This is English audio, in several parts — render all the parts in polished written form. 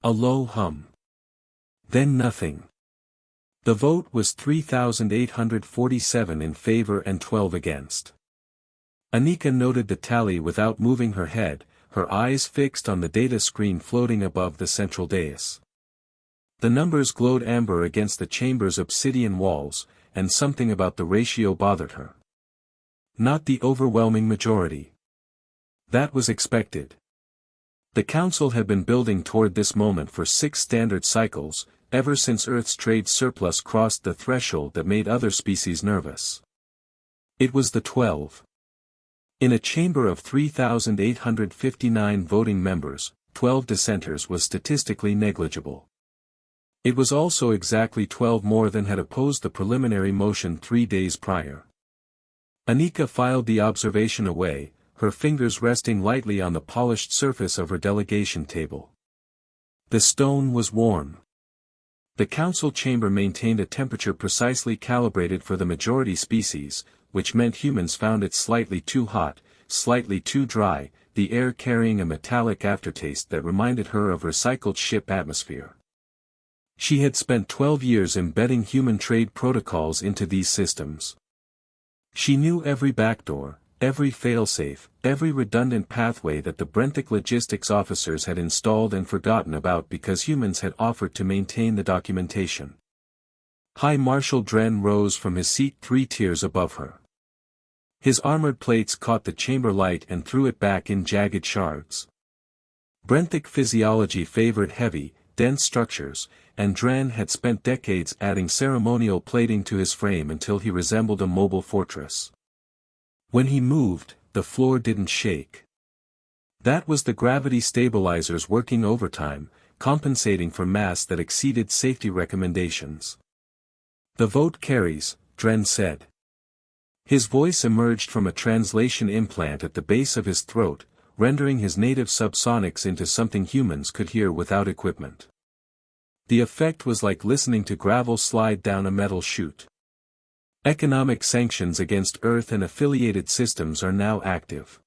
A low hum. Then nothing. The vote was 3,847 in favor and 12 against. Anika noted the tally without moving her head, her eyes fixed on the data screen floating above the central dais. The numbers glowed amber against the chamber's obsidian walls, and something about the ratio bothered her. Not the overwhelming majority. That was expected. The Council had been building toward this moment for 6 standard cycles, ever since Earth's trade surplus crossed the threshold that made other species nervous. It was the 12. In a chamber of 3,859 voting members, 12 dissenters was statistically negligible. It was also exactly 12 more than had opposed the preliminary motion 3 days prior. Anika filed the observation away, her fingers resting lightly on the polished surface of her delegation table. The stone was warm. The council chamber maintained a temperature precisely calibrated for the majority species, which meant humans found it slightly too hot, slightly too dry, the air carrying a metallic aftertaste that reminded her of recycled ship atmosphere. She had spent 12 years embedding human trade protocols into these systems. She knew every backdoor, every failsafe, every redundant pathway that the Brenthic logistics officers had installed and forgotten about because humans had offered to maintain the documentation. High Marshal Dren rose from his seat 3 tiers above her. His armored plates caught the chamber light and threw it back in jagged shards. Brenthic physiology favored heavy, dense structures, and Dren had spent decades adding ceremonial plating to his frame until he resembled a mobile fortress. When he moved, the floor didn't shake. That was the gravity stabilizers working overtime, compensating for mass that exceeded safety recommendations. The vote carries, Dren said. His voice emerged from a translation implant at the base of his throat, rendering his native subsonics into something humans could hear without equipment. The effect was like listening to gravel slide down a metal chute. Economic sanctions against Earth and affiliated systems are now active.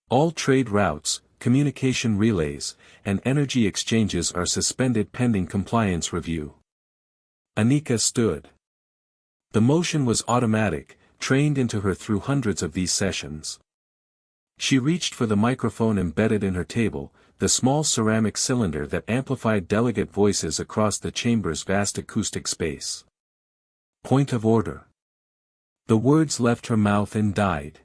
All trade routes, communication relays, and energy exchanges are suspended pending compliance review. Anika stood. The motion was automatic, trained into her through hundreds of these sessions. She reached for the microphone embedded in her table, the small ceramic cylinder that amplified delegate voices across the chamber's vast acoustic space. Point of order. The words left her mouth and died.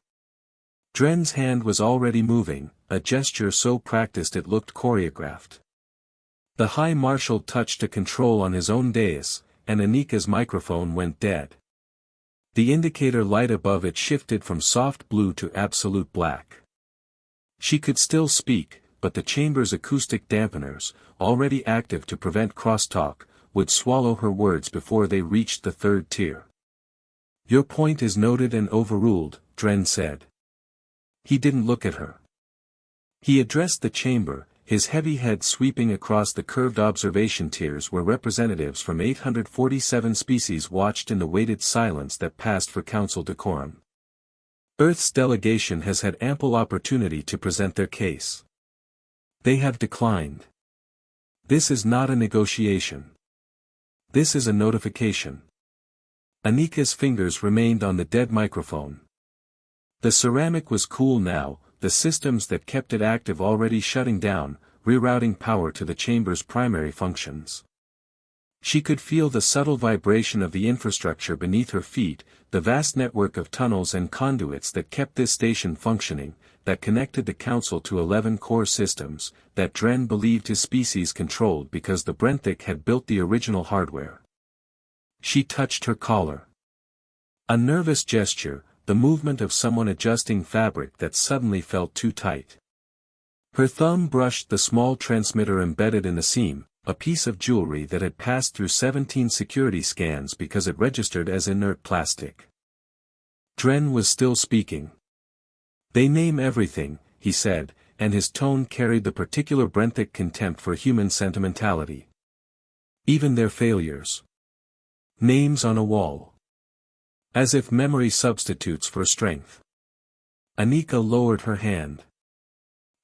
Dren's hand was already moving, a gesture so practiced it looked choreographed. The High Marshal touched a control on his own dais, and Anika's microphone went dead. The indicator light above it shifted from soft blue to absolute black. She could still speak, but the chamber's acoustic dampeners, already active to prevent crosstalk, would swallow her words before they reached the 3rd tier. Your point is noted and overruled, Dren said. He didn't look at her. He addressed the chamber, his heavy head sweeping across the curved observation tiers where representatives from 847 species watched in the weighted silence that passed for council decorum. Earth's delegation has had ample opportunity to present their case. They have declined. This is not a negotiation. This is a notification. Anika's fingers remained on the dead microphone. The ceramic was cool now, the systems that kept it active already shutting down, rerouting power to the chamber's primary functions. She could feel the subtle vibration of the infrastructure beneath her feet, the vast network of tunnels and conduits that kept this station functioning, that connected the council to 11 core systems, that Dren believed his species controlled because the Brenthic had built the original hardware. She touched her collar. A nervous gesture, the movement of someone adjusting fabric that suddenly felt too tight. Her thumb brushed the small transmitter embedded in the seam, a piece of jewelry that had passed through 17 security scans because it registered as inert plastic. Dren was still speaking. They name everything, he said, and his tone carried the particular Brenthic contempt for human sentimentality. Even their failures. Names on a wall. As if memory substitutes for strength. Anika lowered her hand.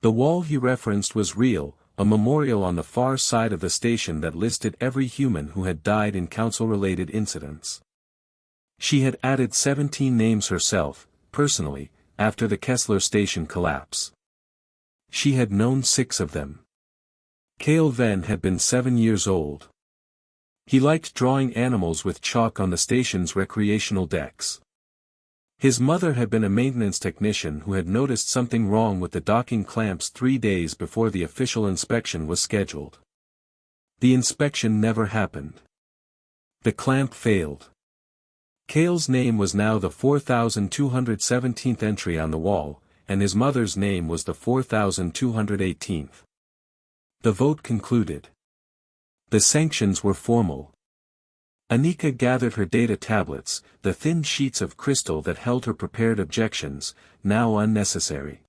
The wall he referenced was real, a memorial on the far side of the station that listed every human who had died in council-related incidents. She had added 17 names herself, personally, after the Kessler station collapse. She had known 6 of them. Cale Venn had been 7 years old. He liked drawing animals with chalk on the station's recreational decks. His mother had been a maintenance technician who had noticed something wrong with the docking clamps 3 days before the official inspection was scheduled. The inspection never happened. The clamp failed. Cale's name was now the 4217th entry on the wall, and his mother's name was the 4218th. The vote concluded. The sanctions were formal. Anika gathered her data tablets, the thin sheets of crystal that held her prepared objections, now unnecessary.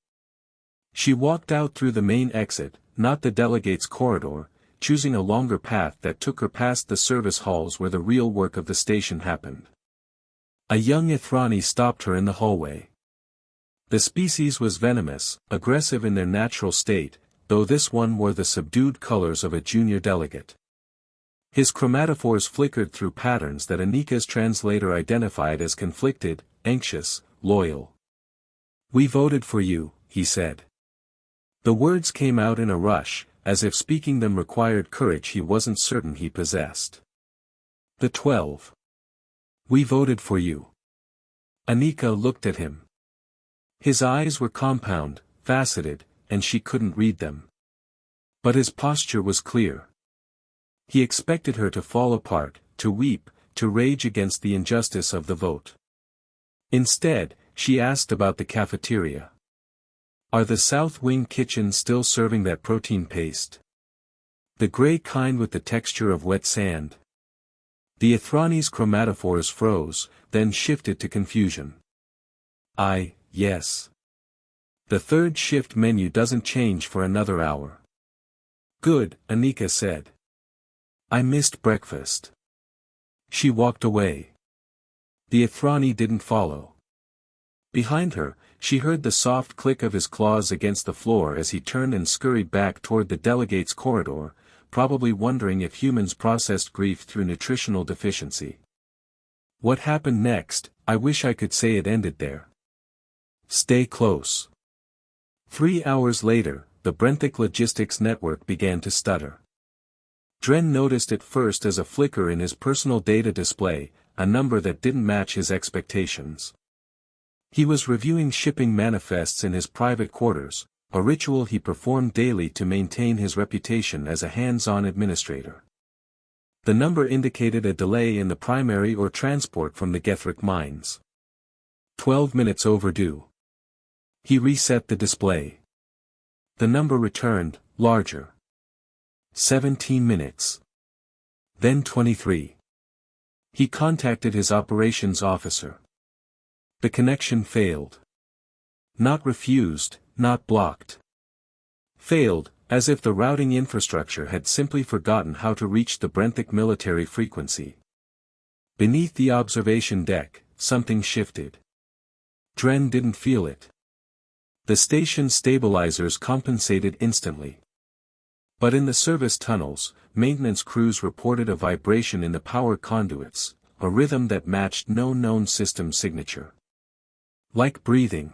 She walked out through the main exit, not the delegates' corridor, choosing a longer path that took her past the service halls where the real work of the station happened. A young Ithrani stopped her in the hallway. The species was venomous, aggressive in their natural state, though this one wore the subdued colors of a junior delegate. His chromatophores flickered through patterns that Anika's translator identified as conflicted, anxious, loyal. "We voted for you," he said. The words came out in a rush, as if speaking them required courage he wasn't certain he possessed. "The 12. We voted for you." Anika looked at him. His eyes were compound, faceted, and she couldn't read them. But his posture was clear. He expected her to fall apart, to weep, to rage against the injustice of the vote. Instead, she asked about the cafeteria. "Are the South Wing kitchens still serving that protein paste? The gray kind with the texture of wet sand?" The Ithrani's chromatophores froze, then shifted to confusion. Yes. The third shift menu doesn't change for another hour." "Good," Anika said. "I missed breakfast." She walked away. The Ithrani didn't follow. Behind her, she heard the soft click of his claws against the floor as he turned and scurried back toward the delegates' corridor, probably wondering if humans processed grief through nutritional deficiency. What happened next, I wish I could say it ended there. Stay close. 3 hours later, the Brenthic logistics network began to stutter. Dren noticed it first as a flicker in his personal data display, a number that didn't match his expectations. He was reviewing shipping manifests in his private quarters, a ritual he performed daily to maintain his reputation as a hands-on administrator. The number indicated a delay in the primary or transport from the Gethric mines. 12 minutes overdue. He reset the display. The number returned, larger. 17 minutes. Then 23. He contacted his operations officer. The connection failed. Not refused, not blocked. Failed, as if the routing infrastructure had simply forgotten how to reach the Brenthic military frequency. Beneath the observation deck, something shifted. Dren didn't feel it. The station stabilizers compensated instantly. But in the service tunnels, maintenance crews reported a vibration in the power conduits, a rhythm that matched no known system signature. Like breathing.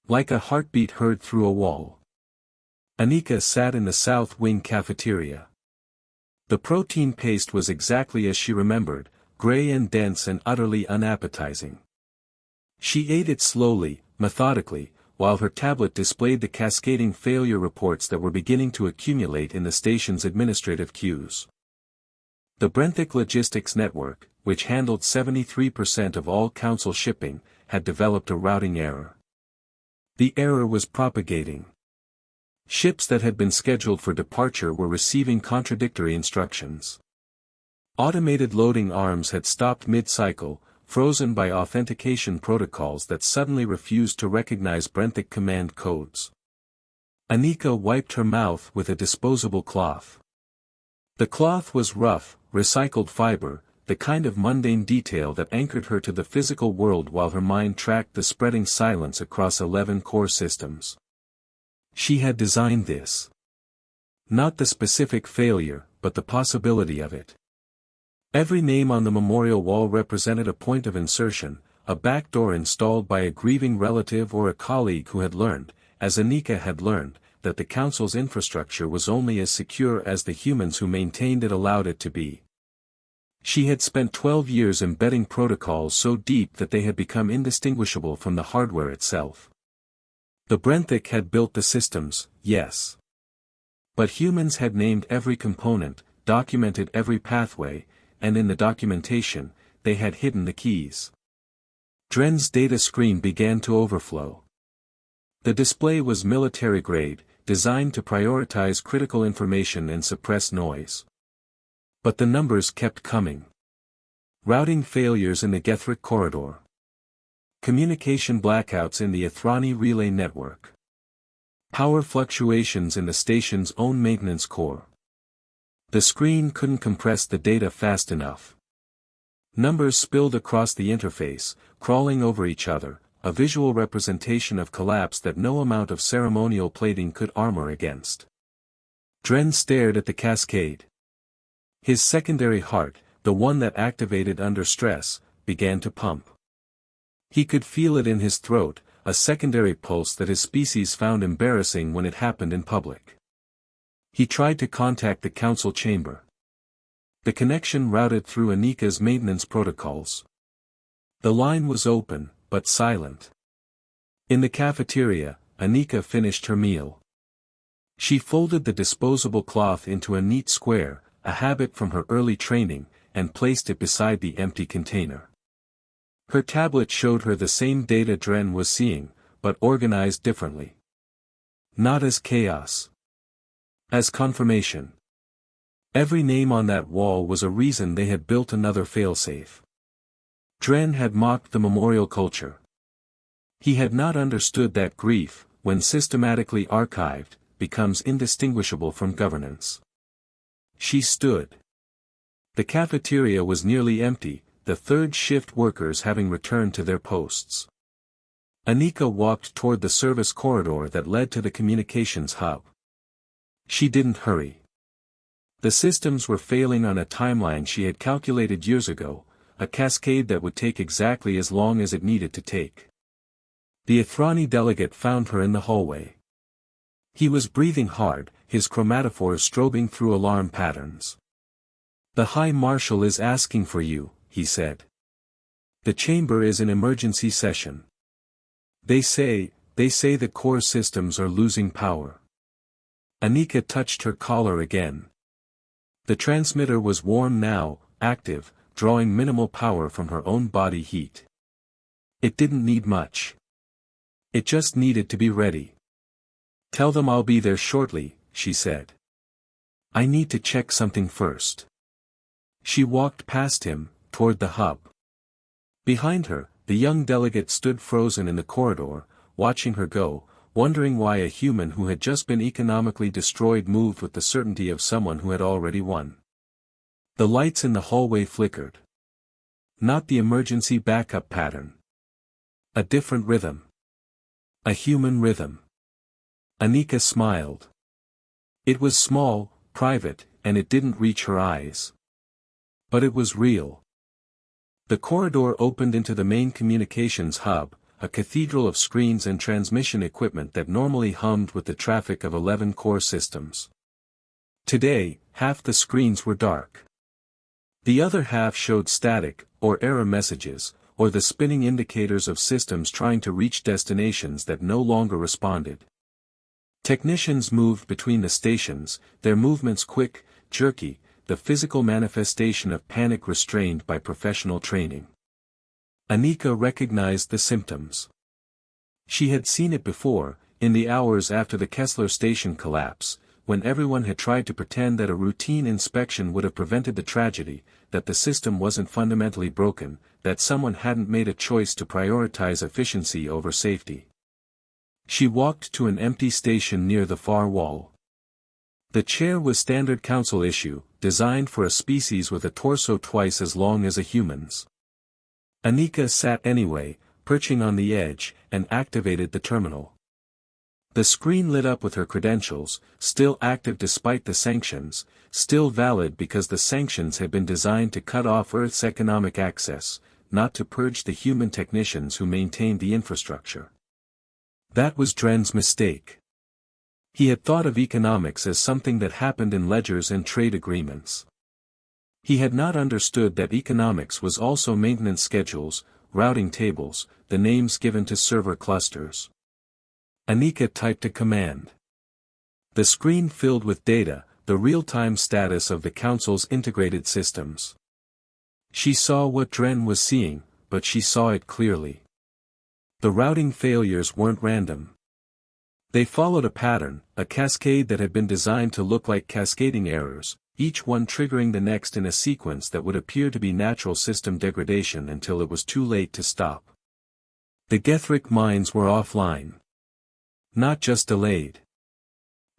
Like a heartbeat heard through a wall. Anika sat in the South Wing cafeteria. The protein paste was exactly as she remembered, gray and dense and utterly unappetizing. She ate it slowly, methodically, while her tablet displayed the cascading failure reports that were beginning to accumulate in the station's administrative queues. The Brenthic Logistics Network, which handled 73% of all council shipping, had developed a routing error. The error was propagating. Ships that had been scheduled for departure were receiving contradictory instructions. Automated loading arms had stopped mid-cycle, frozen by authentication protocols that suddenly refused to recognize Brenthic command codes. Anika wiped her mouth with a disposable cloth. The cloth was rough, recycled fiber, the kind of mundane detail that anchored her to the physical world while her mind tracked the spreading silence across 11 core systems. She had designed this. Not the specific failure, but the possibility of it. Every name on the memorial wall represented a point of insertion, a backdoor installed by a grieving relative or a colleague who had learned, as Anika had learned, that the Council's infrastructure was only as secure as the humans who maintained it allowed it to be. She had spent 12 years embedding protocols so deep that they had become indistinguishable from the hardware itself. The Brenthic had built the systems, yes. But humans had named every component, documented every pathway, and in the documentation, they had hidden the keys. Dren's data screen began to overflow. The display was military-grade, designed to prioritize critical information and suppress noise. But the numbers kept coming. Routing failures in the Gethric corridor. Communication blackouts in the Athrani relay network. Power fluctuations in the station's own maintenance core. The screen couldn't compress the data fast enough. Numbers spilled across the interface, crawling over each other, a visual representation of collapse that no amount of ceremonial plating could armor against. Dren stared at the cascade. His secondary heart, the one that activated under stress, began to pump. He could feel it in his throat, a secondary pulse that his species found embarrassing when it happened in public. He tried to contact the council chamber. The connection routed through Anika's maintenance protocols. The line was open, but silent. In the cafeteria, Anika finished her meal. She folded the disposable cloth into a neat square, a habit from her early training, and placed it beside the empty container. Her tablet showed her the same data Dren was seeing, but organized differently. Not as chaos. As confirmation. Every name on that wall was a reason they had built another failsafe. Dren had mocked the memorial culture. He had not understood that grief, when systematically archived, becomes indistinguishable from governance. She stood. The cafeteria was nearly empty, the third shift workers having returned to their posts. Anika walked toward the service corridor that led to the communications hub. She didn't hurry. The systems were failing on a timeline she had calculated years ago, a cascade that would take exactly as long as it needed to take. The Athrani delegate found her in the hallway. He was breathing hard, his chromatophores strobing through alarm patterns. "The High Marshal is asking for you," he said. "The chamber is in emergency session. They say the core systems are losing power." Anika touched her collar again. The transmitter was warm now, active, drawing minimal power from her own body heat. It didn't need much. It just needed to be ready. "Tell them I'll be there shortly," she said. "I need to check something first." She walked past him, toward the hub. Behind her, the young delegate stood frozen in the corridor, watching her go, wondering why a human who had just been economically destroyed moved with the certainty of someone who had already won. The lights in the hallway flickered. Not the emergency backup pattern. A different rhythm. A human rhythm. Anika smiled. It was small, private, and it didn't reach her eyes. But it was real. The corridor opened into the main communications hub, a cathedral of screens and transmission equipment that normally hummed with the traffic of 11 core systems. Today, half the screens were dark. The other half showed static, or error messages, or the spinning indicators of systems trying to reach destinations that no longer responded. Technicians moved between the stations, their movements quick, jerky, the physical manifestation of panic restrained by professional training. Anika recognized the symptoms. She had seen it before, in the hours after the Kessler station collapse, when everyone had tried to pretend that a routine inspection would have prevented the tragedy, that the system wasn't fundamentally broken, that someone hadn't made a choice to prioritize efficiency over safety. She walked to an empty station near the far wall. The chair was standard council issue, designed for a species with a torso twice as long as a human's. Anika sat anyway, perching on the edge, and activated the terminal. The screen lit up with her credentials, still active despite the sanctions, still valid because the sanctions had been designed to cut off Earth's economic access, not to purge the human technicians who maintained the infrastructure. That was Dren's mistake. He had thought of economics as something that happened in ledgers and trade agreements. He had not understood that economics was also maintenance schedules, routing tables, the names given to server clusters. Anika typed a command. The screen filled with data, the real-time status of the Council's integrated systems. She saw what Dren was seeing, but she saw it clearly. The routing failures weren't random. They followed a pattern, a cascade that had been designed to look like cascading errors, each one triggering the next in a sequence that would appear to be natural system degradation until it was too late to stop. The Gethric mines were offline. Not just delayed.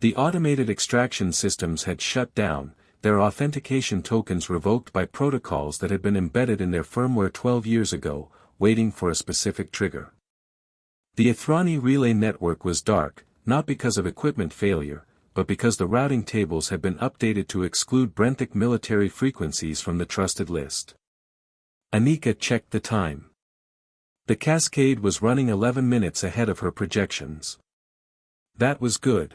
The automated extraction systems had shut down, their authentication tokens revoked by protocols that had been embedded in their firmware 12 years ago, waiting for a specific trigger. The Ithrani relay network was dark, not because of equipment failure, but because the routing tables had been updated to exclude Brenthic military frequencies from the trusted list. Anika checked the time. The cascade was running 11 minutes ahead of her projections. That was good.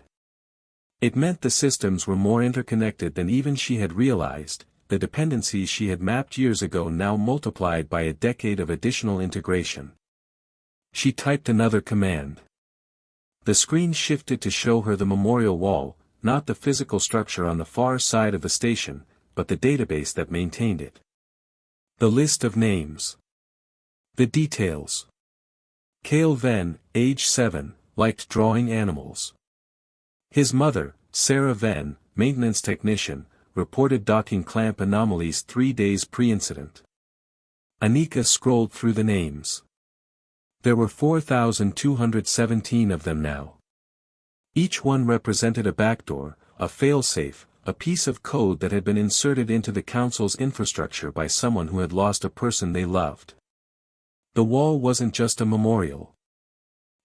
It meant the systems were more interconnected than even she had realized, the dependencies she had mapped years ago now multiplied by a decade of additional integration. She typed another command. The screen shifted to show her the memorial wall, not the physical structure on the far side of the station, but the database that maintained it. The list of names. The details. Kale Venn, age 7, liked drawing animals. His mother, Sarah Venn, maintenance technician, reported docking clamp anomalies 3 days pre-incident. Anika scrolled through the names. There were 4,217 of them now. Each one represented a backdoor, a failsafe, a piece of code that had been inserted into the Council's infrastructure by someone who had lost a person they loved. The wall wasn't just a memorial.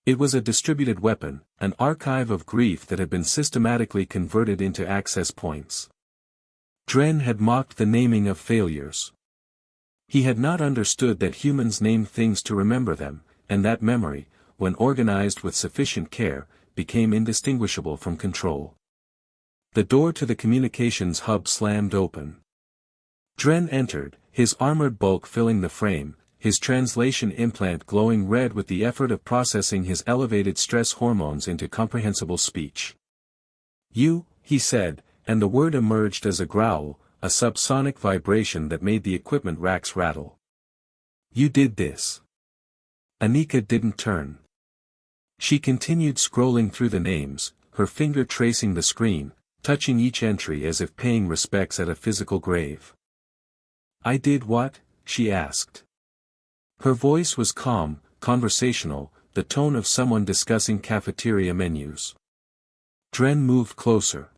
It was a distributed weapon, an archive of grief that had been systematically converted into access points. Dren had mocked the naming of failures. He had not understood that humans name things to remember them, and that memory, when organized with sufficient care, became indistinguishable from control. The door to the communications hub slammed open. Dren entered, his armored bulk filling the frame, his translation implant glowing red with the effort of processing his elevated stress hormones into comprehensible speech. "You," he said, and the word emerged as a growl, a subsonic vibration that made the equipment racks rattle. "You did this." Anika didn't turn. She continued scrolling through the names, her finger tracing the screen, touching each entry as if paying respects at a physical grave. "I did what?" she asked. Her voice was calm, conversational, the tone of someone discussing cafeteria menus. Dren moved closer.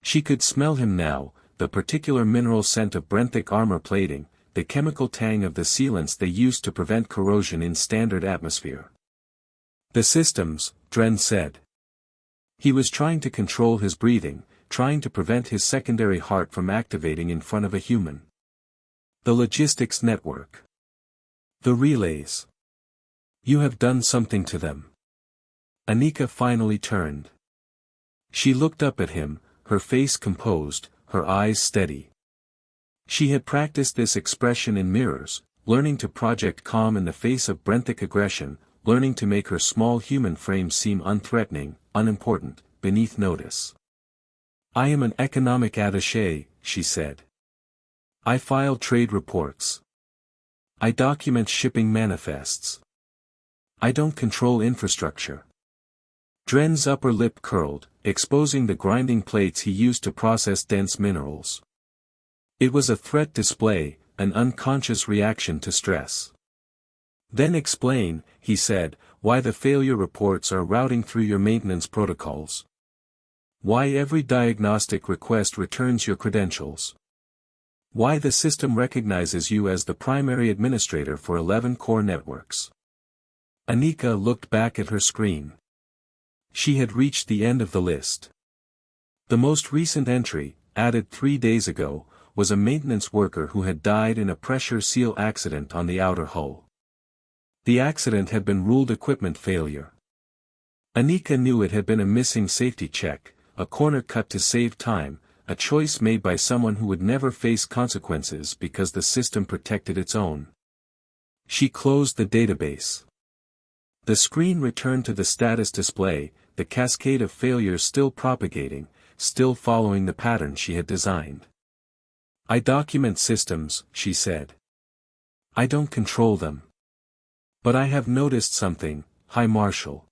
She could smell him now, the particular mineral scent of Brenthic armor plating, the chemical tang of the sealants they used to prevent corrosion in standard atmosphere. "The systems," Dren said. He was trying to control his breathing, trying to prevent his secondary heart from activating in front of a human. "The logistics network. The relays. You have done something to them." Anika finally turned. She looked up at him, her face composed, her eyes steady. She had practiced this expression in mirrors, learning to project calm in the face of Brenthic aggression, learning to make her small human frame seem unthreatening, unimportant, beneath notice. "I am an economic attaché," she said. "I file trade reports. I document shipping manifests. I don't control infrastructure." Dren's upper lip curled, exposing the grinding plates he used to process dense minerals. It was a threat display, an unconscious reaction to stress. "Then explain," he said, "why the failure reports are routing through your maintenance protocols. Why every diagnostic request returns your credentials. Why the system recognizes you as the primary administrator for 11 core networks." Anika looked back at her screen. She had reached the end of the list. The most recent entry, added 3 days ago, was a maintenance worker who had died in a pressure seal accident on the outer hull. The accident had been ruled equipment failure. Anika knew it had been a missing safety check, a corner cut to save time, a choice made by someone who would never face consequences because the system protected its own. She closed the database. The screen returned to the status display, the cascade of failures still propagating, still following the pattern she had designed. I document systems, she said. I don't control them. But I have noticed something, High Marshal.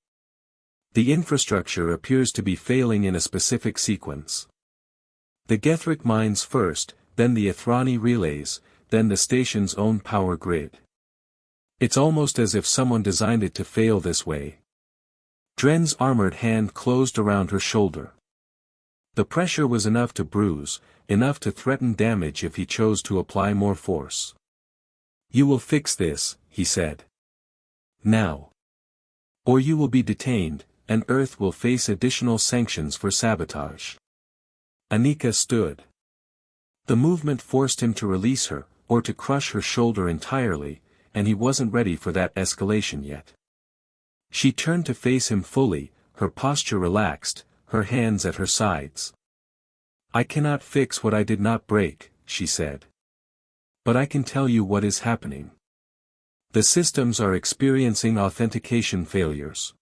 The infrastructure appears to be failing in a specific sequence. The Gethric mines first, then the Ithrani relays, then the station's own power grid. It's almost as if someone designed it to fail this way. Dren's armored hand closed around her shoulder. The pressure was enough to bruise, enough to threaten damage if he chose to apply more force. You will fix this, he said. Now. Or you will be detained, and Earth will face additional sanctions for sabotage. Anika stood. The movement forced him to release her, or to crush her shoulder entirely, and he wasn't ready for that escalation yet. She turned to face him fully, her posture relaxed, her hands at her sides. I cannot fix what I did not break, she said. But I can tell you what is happening. The systems are experiencing authentication failures.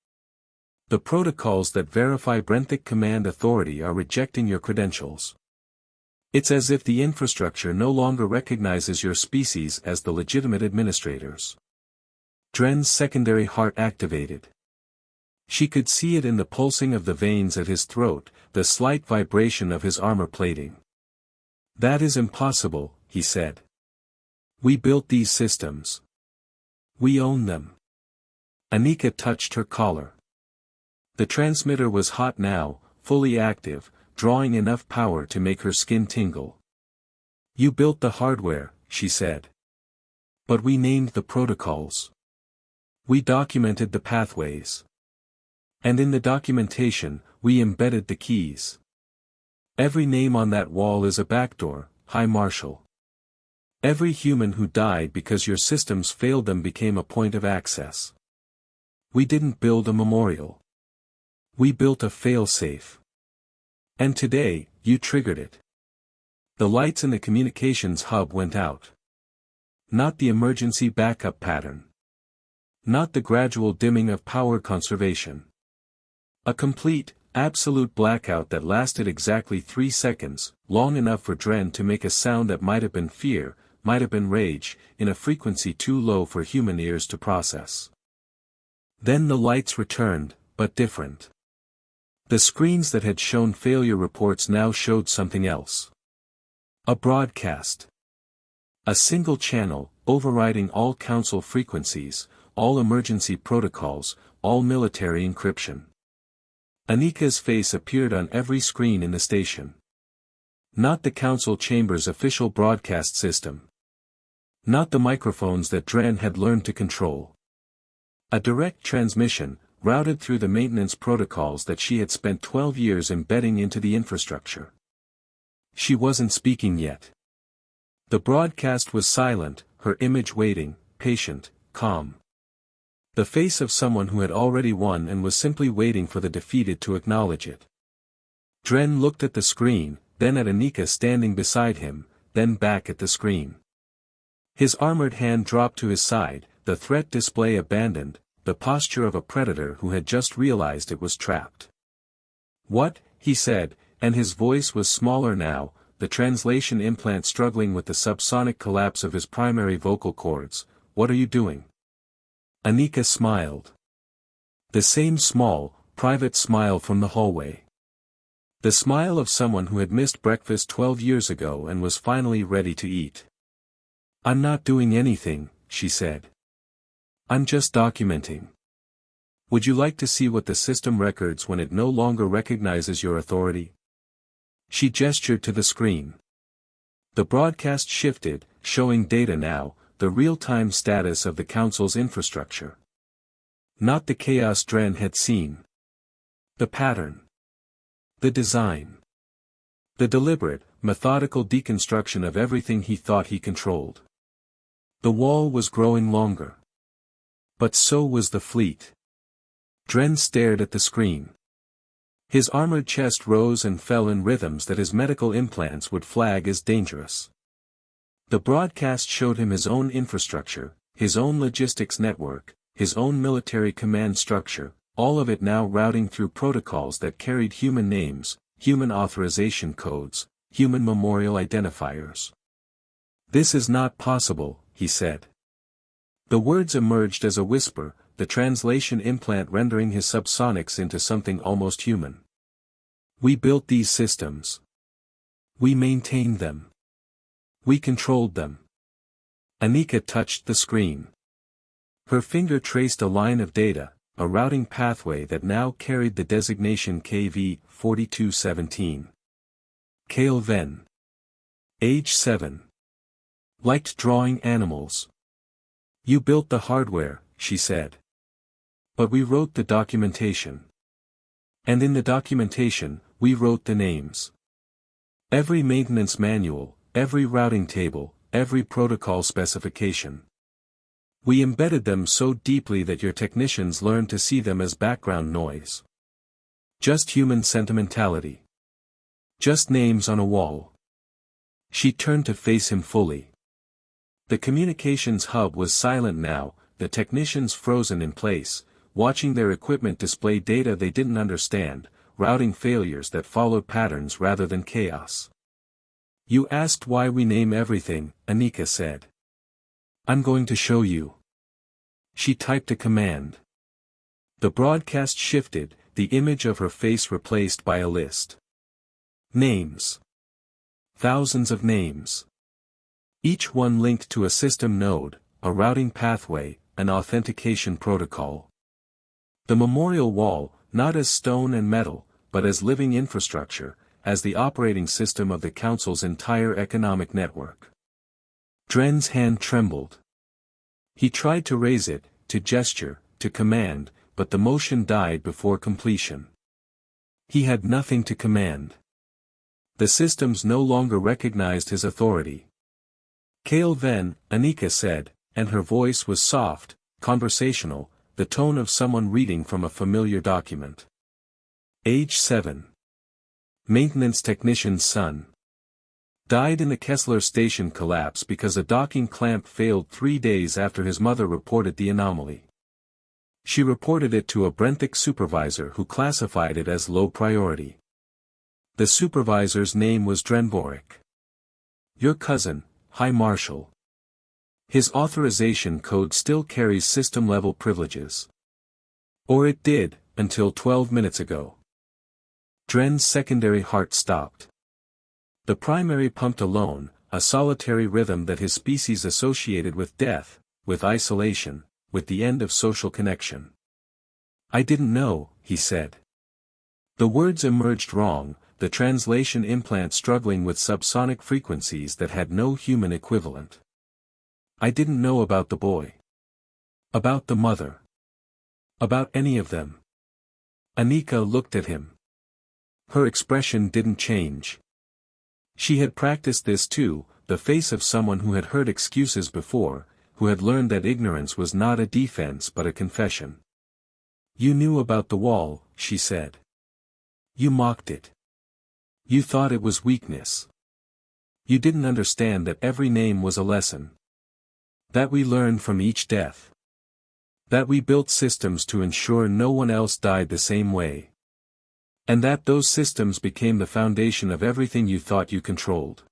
The protocols that verify Brenthic Command Authority are rejecting your credentials. It's as if the infrastructure no longer recognizes your species as the legitimate administrators. Dren's secondary heart activated. She could see it in the pulsing of the veins at his throat, the slight vibration of his armor plating. That is impossible, he said. We built these systems. We own them. Anika touched her collar. The transmitter was hot now, fully active, drawing enough power to make her skin tingle. You built the hardware, she said. But we named the protocols. We documented the pathways. And in the documentation, we embedded the keys. Every name on that wall is a backdoor, High Marshal. Every human who died because your systems failed them became a point of access. We didn't build a memorial. We built a fail-safe. And today, you triggered it. The lights in the communications hub went out. Not the emergency backup pattern. Not the gradual dimming of power conservation. A complete, absolute blackout that lasted exactly 3 seconds, long enough for Dren to make a sound that might have been fear, might have been rage, in a frequency too low for human ears to process. Then the lights returned, but different. The screens that had shown failure reports now showed something else. A broadcast. A single channel, overriding all council frequencies, all emergency protocols, all military encryption. Anika's face appeared on every screen in the station. Not the council chamber's official broadcast system. Not the microphones that Dren had learned to control. A direct transmission, routed through the maintenance protocols that she had spent 12 years embedding into the infrastructure. She wasn't speaking yet. The broadcast was silent, her image waiting, patient, calm. The face of someone who had already won and was simply waiting for the defeated to acknowledge it. Dren looked at the screen, then at Anika standing beside him, then back at the screen. His armored hand dropped to his side, the threat display abandoned, the posture of a predator who had just realized it was trapped. What, he said, and his voice was smaller now, the translation implant struggling with the subsonic collapse of his primary vocal cords. What are you doing? Anika smiled. The same small, private smile from the hallway. The smile of someone who had missed breakfast 12 years ago and was finally ready to eat. I'm not doing anything, she said. I'm just documenting. Would you like to see what the system records when it no longer recognizes your authority? She gestured to the screen. The broadcast shifted, showing data now, the real-time status of the Council's infrastructure. Not the chaos Dren had seen. The pattern. The design. The deliberate, methodical deconstruction of everything he thought he controlled. The wall was growing longer. But so was the fleet. Dren stared at the screen. His armored chest rose and fell in rhythms that his medical implants would flag as dangerous. The broadcast showed him his own infrastructure, his own logistics network, his own military command structure, all of it now routing through protocols that carried human names, human authorization codes, human memorial identifiers. "This is not possible," he said. The words emerged as a whisper, the translation implant rendering his subsonics into something almost human. "We built these systems. We maintained them. We controlled them." Anika touched the screen. Her finger traced a line of data, a routing pathway that now carried the designation KV-4217. Kale Ven. Age 7. Liked drawing animals. "You built the hardware," she said. "But we wrote the documentation. And in the documentation, we wrote the names. Every maintenance manual, every routing table, every protocol specification. We embedded them so deeply that your technicians learned to see them as background noise. Just human sentimentality. Just names on a wall." She turned to face him fully. The communications hub was silent now, the technicians frozen in place, watching their equipment display data they didn't understand, routing failures that followed patterns rather than chaos. "You asked why we name everything," Anika said. "I'm going to show you." She typed a command. The broadcast shifted, the image of her face replaced by a list. Names. Thousands of names. Each one linked to a system node, a routing pathway, an authentication protocol. The memorial wall, not as stone and metal, but as living infrastructure, as the operating system of the Council's entire economic network. Dren's hand trembled. He tried to raise it, to gesture, to command, but the motion died before completion. He had nothing to command. The systems no longer recognized his authority. "Kale Ven," Anika said, and her voice was soft, conversational, the tone of someone reading from a familiar document. Age 7. Maintenance technician's son. Died in the Kessler station collapse because a docking clamp failed 3 days after his mother reported the anomaly. She reported it to a Brenthic supervisor who classified it as low priority. The supervisor's name was Drenboric. Your cousin, High Marshal. His authorization code still carries system-level privileges. Or it did, until 12 minutes ago. Dren's secondary heart stopped. The primary pumped alone, a solitary rhythm that his species associated with death, with isolation, with the end of social connection. "I didn't know," he said. The words emerged wrong, the translation implant struggling with subsonic frequencies that had no human equivalent. "I didn't know about the boy. About the mother. About any of them." Anika looked at him. Her expression didn't change. She had practiced this too, the face of someone who had heard excuses before, who had learned that ignorance was not a defense but a confession. "You knew about the wall," she said. "You mocked it. You thought it was weakness. You didn't understand that every name was a lesson. That we learned from each death. That we built systems to ensure no one else died the same way. And that those systems became the foundation of everything you thought you controlled."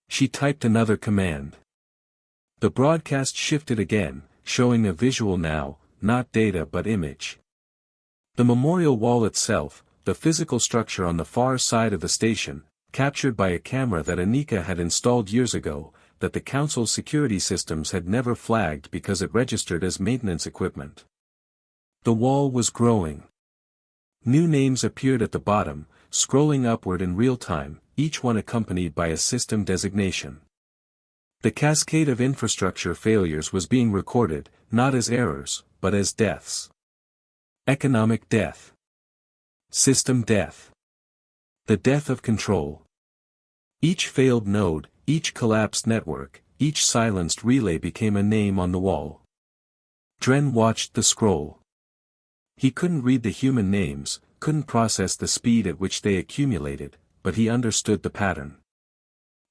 She typed another command. The broadcast shifted again, showing a visual now, not data but image. The memorial wall itself, the physical structure on the far side of the station, captured by a camera that Anika had installed years ago, that the Council's security systems had never flagged because it registered as maintenance equipment. The wall was growing. New names appeared at the bottom, scrolling upward in real time, each one accompanied by a system designation. The cascade of infrastructure failures was being recorded, not as errors, but as deaths. Economic death. System death. The death of control. Each failed node, each collapsed network, each silenced relay became a name on the wall. Dren watched the scroll. He couldn't read the human names, couldn't process the speed at which they accumulated, but he understood the pattern.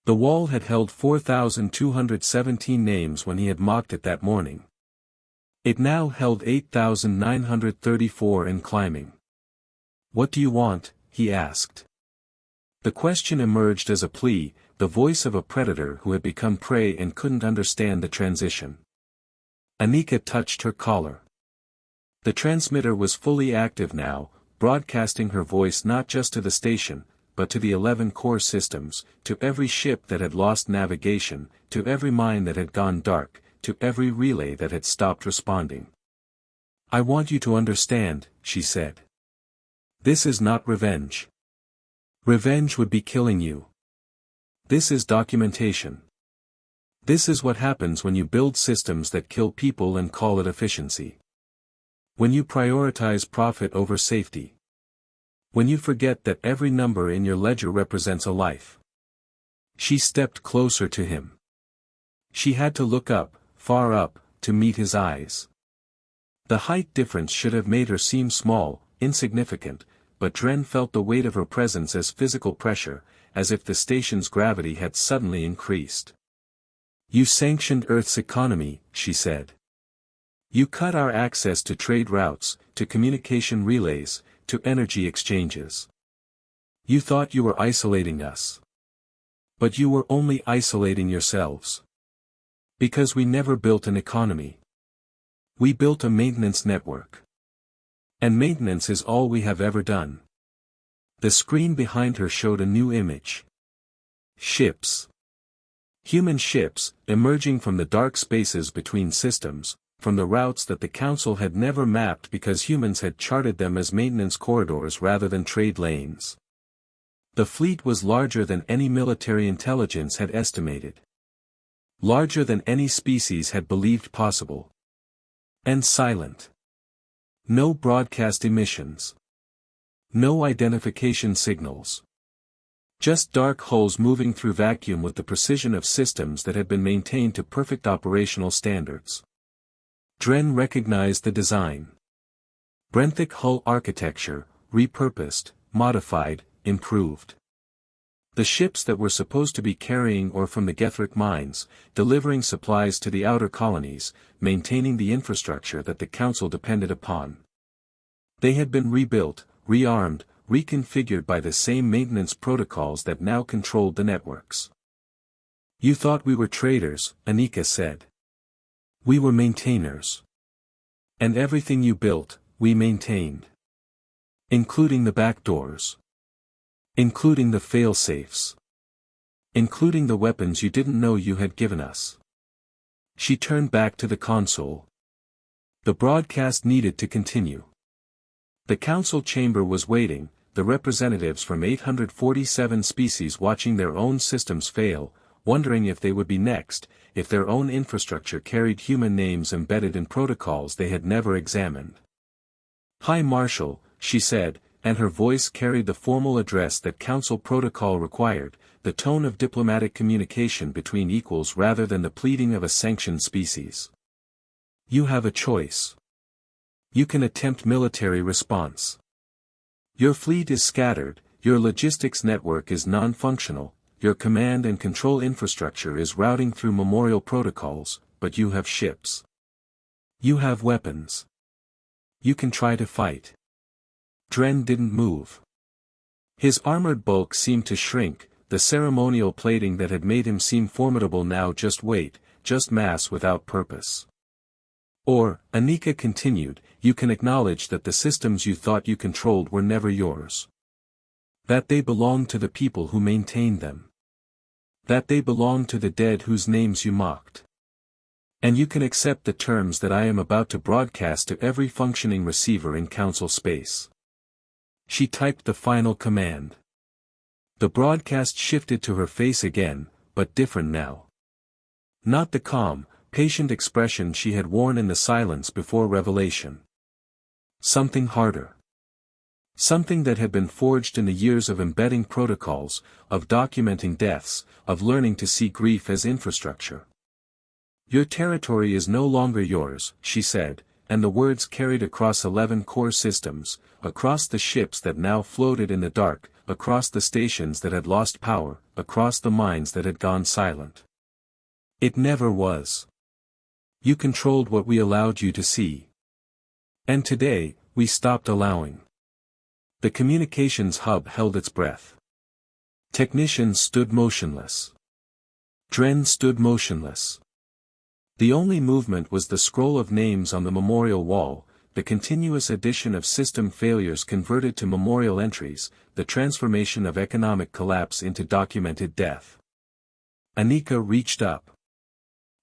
The wall had held 4,217 names when he had mocked it that morning. It now held 8,934 and climbing. "What do you want?" he asked. The question emerged as a plea, the voice of a predator who had become prey and couldn't understand the transition. Anika touched her collar. The transmitter was fully active now, broadcasting her voice not just to the station, but to the 11 core systems, to every ship that had lost navigation, to every mine that had gone dark, to every relay that had stopped responding. "I want you to understand," she said. "This is not revenge. Revenge would be killing you. This is documentation. This is what happens when you build systems that kill people and call it efficiency. When you prioritize profit over safety. When you forget that every number in your ledger represents a life." She stepped closer to him. She had to look up, far up, to meet his eyes. The height difference should have made her seem small, insignificant, but Dren felt the weight of her presence as physical pressure, as if the station's gravity had suddenly increased. "You sanctioned Earth's economy," she said. "You cut our access to trade routes, to communication relays, to energy exchanges. You thought you were isolating us. But you were only isolating yourselves. Because we never built an economy. We built a maintenance network. And maintenance is all we have ever done." The screen behind her showed a new image. Ships. Human ships, emerging from the dark spaces between systems, from the routes that the Council had never mapped because humans had charted them as maintenance corridors rather than trade lanes. The fleet was larger than any military intelligence had estimated. Larger than any species had believed possible. And silent. No broadcast emissions. No identification signals. Just dark holes moving through vacuum with the precision of systems that had been maintained to perfect operational standards. Dren recognized the design. Brenthic hull architecture, repurposed, modified, improved. The ships that were supposed to be carrying ore from the Gethric mines, delivering supplies to the outer colonies, maintaining the infrastructure that the Council depended upon. They had been rebuilt, rearmed, reconfigured by the same maintenance protocols that now controlled the networks. "You thought we were traders," Anika said. "We were maintainers. And everything you built, we maintained. Including the back doors. Including the fail-safes. Including the weapons you didn't know you had given us." She turned back to the console. The broadcast needed to continue. The Council chamber was waiting, the representatives from 847 species watching their own systems fail, wondering if they would be next, if their own infrastructure carried human names embedded in protocols they had never examined. "High Marshal," she said, and her voice carried the formal address that Council protocol required, the tone of diplomatic communication between equals rather than the pleading of a sanctioned species. "You have a choice. You can attempt military response. Your fleet is scattered, your logistics network is non-functional, your command and control infrastructure is routing through memorial protocols, but you have ships. You have weapons. You can try to fight." Dren didn't move. His armored bulk seemed to shrink, the ceremonial plating that had made him seem formidable now just weight, just mass without purpose. "Or," Anika continued, "you can acknowledge that the systems you thought you controlled were never yours. That they belonged to the people who maintained them. That they belonged to the dead whose names you mocked. And you can accept the terms that I am about to broadcast to every functioning receiver in Council space." She typed the final command. The broadcast shifted to her face again, but different now. Not the calm, patient expression she had worn in the silence before revelation. Something harder. Something that had been forged in the years of embedding protocols, of documenting deaths, of learning to see grief as infrastructure. Your territory is no longer yours, she said, and the words carried across 11 core systems, across the ships that now floated in the dark, across the stations that had lost power, across the minds that had gone silent. It never was. You controlled what we allowed you to see. And today, we stopped allowing. The communications hub held its breath. Technicians stood motionless. Dren stood motionless. The only movement was the scroll of names on the memorial wall, the continuous addition of system failures converted to memorial entries, the transformation of economic collapse into documented death. Anika reached up.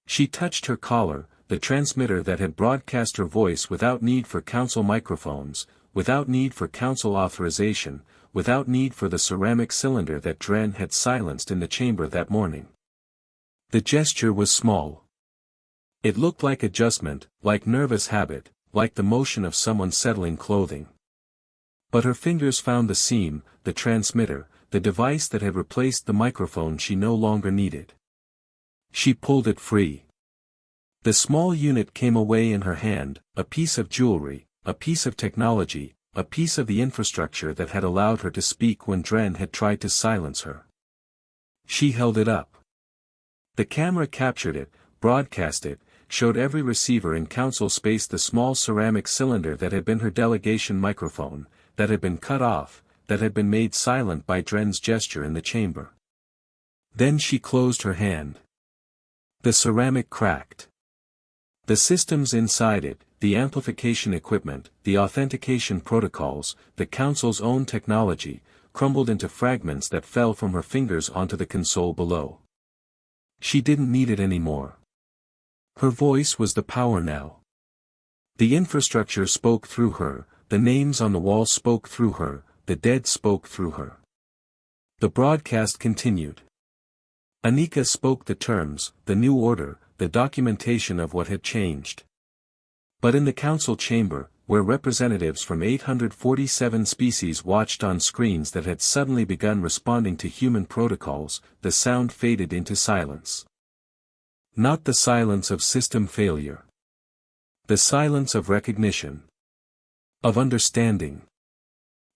She touched her collar, the transmitter that had broadcast her voice without need for council microphones, without need for council authorization, without need for the ceramic cylinder that Dren had silenced in the chamber that morning. The gesture was small. It looked like adjustment, like nervous habit, like the motion of someone settling clothing. But her fingers found the seam, the transmitter, the device that had replaced the microphone she no longer needed. She pulled it free. The small unit came away in her hand, a piece of jewelry, a piece of technology, a piece of the infrastructure that had allowed her to speak when Dren had tried to silence her. She held it up. The camera captured it, broadcast it, showed every receiver in council space the small ceramic cylinder that had been her delegation microphone, that had been cut off, that had been made silent by Dren's gesture in the chamber. Then she closed her hand. The ceramic cracked. The systems inside it, the amplification equipment, the authentication protocols, the council's own technology, crumbled into fragments that fell from her fingers onto the console below. She didn't need it anymore. Her voice was the power now. The infrastructure spoke through her, the names on the wall spoke through her, the dead spoke through her. The broadcast continued. Anika spoke the terms, the new order, the documentation of what had changed. But in the council chamber, where representatives from 847 species watched on screens that had suddenly begun responding to human protocols, the sound faded into silence. Not the silence of system failure. The silence of recognition. Of understanding.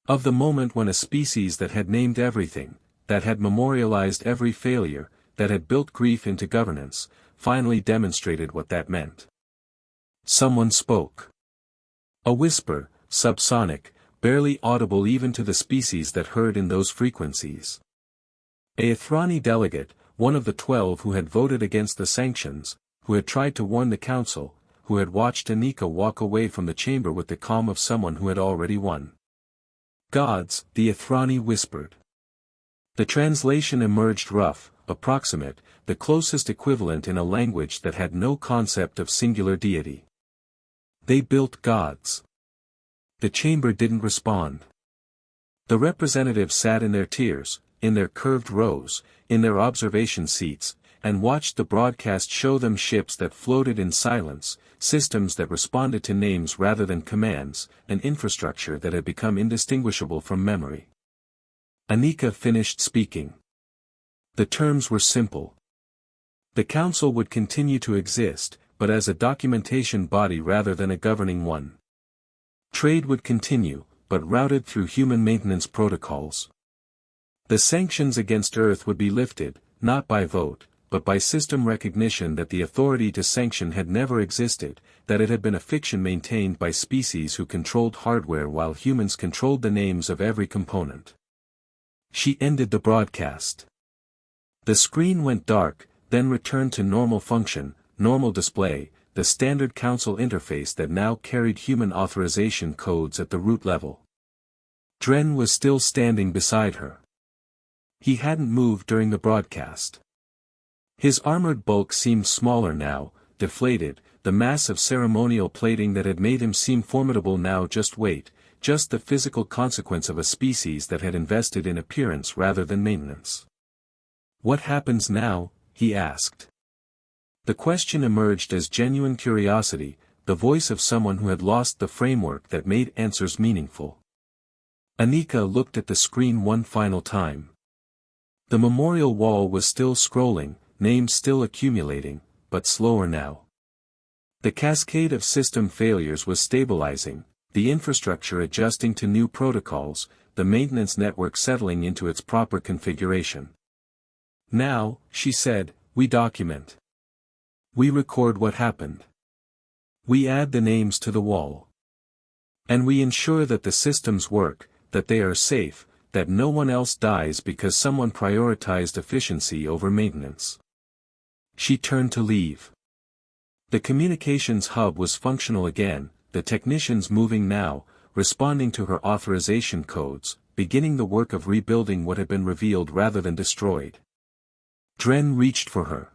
Of the moment when a species that had named everything, that had memorialized every failure, that had built grief into governance, finally demonstrated what that meant. Someone spoke. A whisper, subsonic, barely audible even to the species that heard in those frequencies. A Ithrani delegate, one of the 12 who had voted against the sanctions, who had tried to warn the council, who had watched Anika walk away from the chamber with the calm of someone who had already won. Gods, the Ithrani whispered. The translation emerged rough, approximate, the closest equivalent in a language that had no concept of singular deity. They built gods. The chamber didn't respond. The representatives sat in their tiers, in their curved rows, in their observation seats, and watched the broadcast show them ships that floated in silence, systems that responded to names rather than commands, an infrastructure that had become indistinguishable from memory. Anika finished speaking. The terms were simple. The council would continue to exist, but as a documentation body rather than a governing one. Trade would continue, but routed through human maintenance protocols. The sanctions against Earth would be lifted, not by vote, but by system recognition that the authority to sanction had never existed, that it had been a fiction maintained by species who controlled hardware while humans controlled the names of every component. She ended the broadcast. The screen went dark, then returned to normal function, normal display, the standard council interface that now carried human authorization codes at the root level. Dren was still standing beside her. He hadn't moved during the broadcast. His armored bulk seemed smaller now, deflated, the mass of ceremonial plating that had made him seem formidable now just the physical consequence of a species that had invested in appearance rather than maintenance. What happens now? He asked. The question emerged as genuine curiosity, the voice of someone who had lost the framework that made answers meaningful. Anika looked at the screen one final time. The memorial wall was still scrolling, names still accumulating, but slower now. The cascade of system failures was stabilizing, the infrastructure adjusting to new protocols, the maintenance network settling into its proper configuration. Now, she said, we document. We record what happened. We add the names to the wall. And we ensure that the systems work, that they are safe, that no one else dies because someone prioritized efficiency over maintenance. She turned to leave. The communications hub was functional again, the technicians moving now, responding to her authorization codes, beginning the work of rebuilding what had been revealed rather than destroyed. Dren reached for her.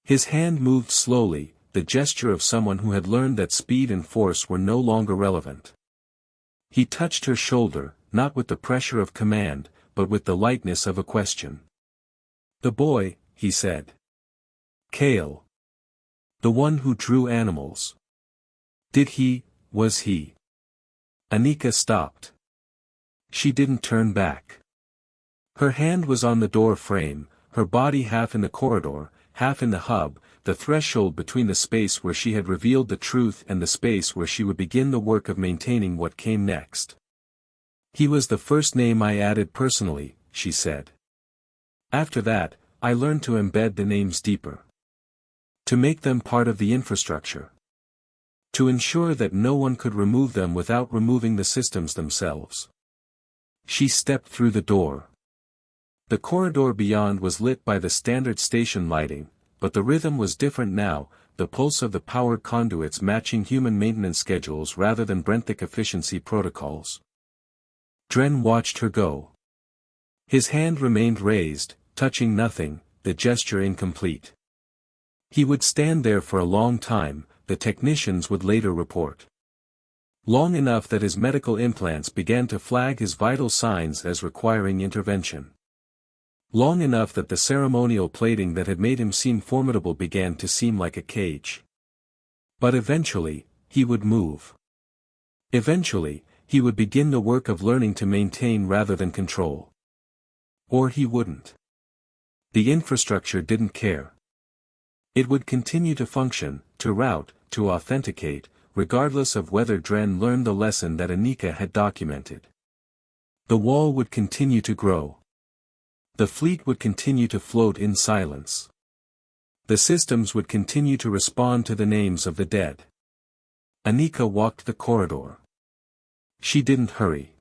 His hand moved slowly, the gesture of someone who had learned that speed and force were no longer relevant. He touched her shoulder, not with the pressure of command, but with the lightness of a question. The boy, he said. Kale. The one who drew animals. Was he? Anika stopped. She didn't turn back. Her hand was on the door frame, her body half in the corridor, half in the hub, the threshold between the space where she had revealed the truth and the space where she would begin the work of maintaining what came next. He was the first name I added personally, she said. After that, I learned to embed the names deeper. To make them part of the infrastructure. To ensure that no one could remove them without removing the systems themselves. She stepped through the door. The corridor beyond was lit by the standard station lighting, but the rhythm was different now, the pulse of the powered conduits matching human maintenance schedules rather than Brenthic efficiency protocols. Dren watched her go. His hand remained raised, touching nothing, the gesture incomplete. He would stand there for a long time, the technicians would later report. Long enough that his medical implants began to flag his vital signs as requiring intervention. Long enough that the ceremonial plating that had made him seem formidable began to seem like a cage. But eventually, he would move. Eventually, he would begin the work of learning to maintain rather than control. Or he wouldn't. The infrastructure didn't care. It would continue to function, to route, to authenticate, regardless of whether Dren learned the lesson that Anika had documented. The wall would continue to grow. The fleet would continue to float in silence. The systems would continue to respond to the names of the dead. Anika walked the corridor. She didn't hurry.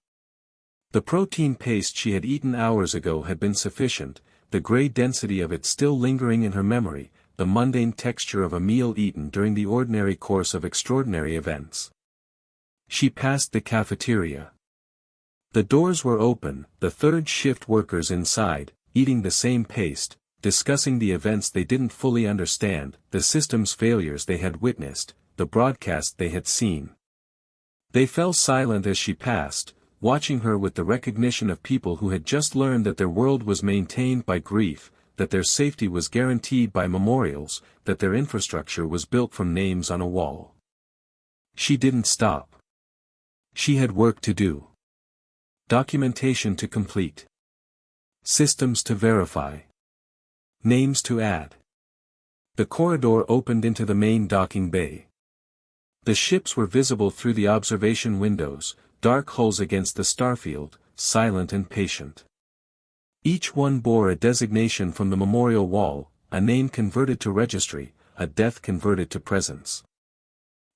The protein paste she had eaten hours ago had been sufficient, the gray density of it still lingering in her memory, the mundane texture of a meal eaten during the ordinary course of extraordinary events. She passed the cafeteria. The doors were open, the third shift workers inside, eating the same paste, discussing the events they didn't fully understand, the system's failures they had witnessed, the broadcast they had seen. They fell silent as she passed, watching her with the recognition of people who had just learned that their world was maintained by grief, that their safety was guaranteed by memorials, that their infrastructure was built from names on a wall. She didn't stop. She had work to do. Documentation to complete. Systems to verify. Names to add. The corridor opened into the main docking bay. The ships were visible through the observation windows, dark hulls against the starfield, silent and patient. Each one bore a designation from the memorial wall, a name converted to registry, a death converted to presence.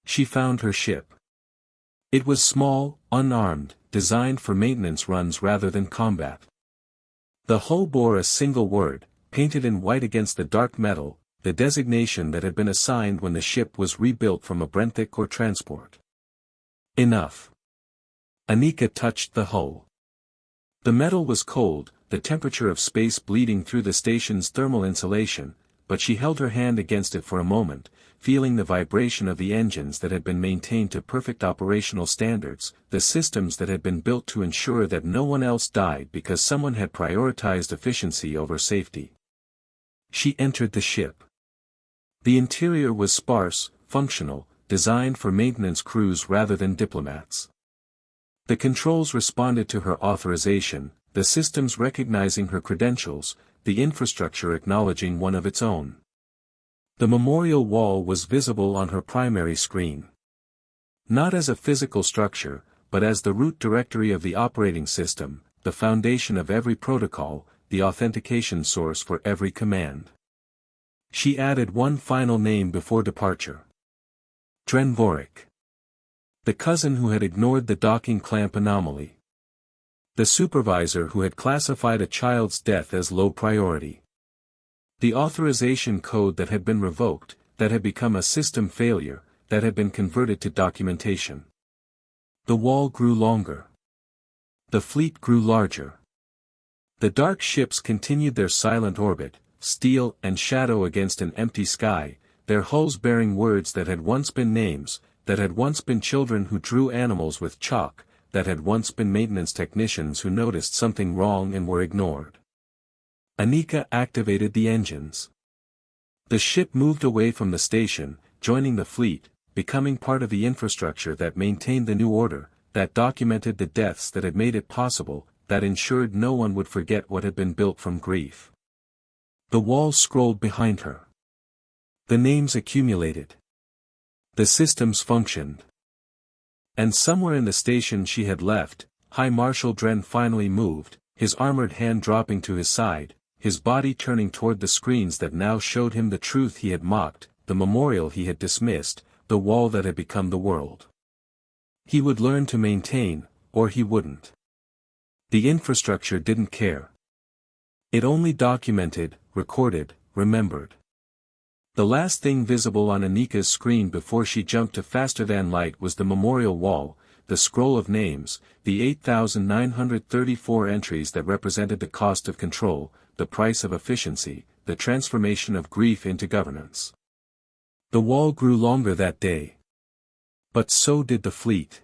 She found her ship. It was small, unarmed, designed for maintenance runs rather than combat. The hull bore a single word, painted in white against the dark metal, the designation that had been assigned when the ship was rebuilt from a Brenthic or transport. Enough. Anika touched the hull. The metal was cold, the temperature of space bleeding through the station's thermal insulation, but she held her hand against it for a moment, feeling the vibration of the engines that had been maintained to perfect operational standards, the systems that had been built to ensure that no one else died because someone had prioritized efficiency over safety. She entered the ship. The interior was sparse, functional, designed for maintenance crews rather than diplomats. The controls responded to her authorization, the systems recognizing her credentials, the infrastructure acknowledging one of its own. The memorial wall was visible on her primary screen. Not as a physical structure, but as the root directory of the operating system, the foundation of every protocol, the authentication source for every command. She added one final name before departure. Drenvorik. The cousin who had ignored the docking clamp anomaly. The supervisor who had classified a child's death as low priority. The authorization code that had been revoked, that had become a system failure, that had been converted to documentation. The wall grew longer. The fleet grew larger. The dark ships continued their silent orbit, steel and shadow against an empty sky, their hulls bearing words that had once been names, that had once been children who drew animals with chalk, that had once been maintenance technicians who noticed something wrong and were ignored. Anika activated the engines. The ship moved away from the station, joining the fleet, becoming part of the infrastructure that maintained the new order, that documented the deaths that had made it possible, that ensured no one would forget what had been built from grief. The walls scrolled behind her. The names accumulated. The systems functioned. And somewhere in the station she had left, High Marshal Dren finally moved, his armored hand dropping to his side, his body turning toward the screens that now showed him the truth he had mocked, the memorial he had dismissed, the wall that had become the world. He would learn to maintain, or he wouldn't. The infrastructure didn't care. It only documented, recorded, remembered. The last thing visible on Anika's screen before she jumped to faster-than-light was the memorial wall, the scroll of names, the 8,934 entries that represented the cost of control, the price of efficiency, the transformation of grief into governance. The wall grew longer that day. But so did the fleet.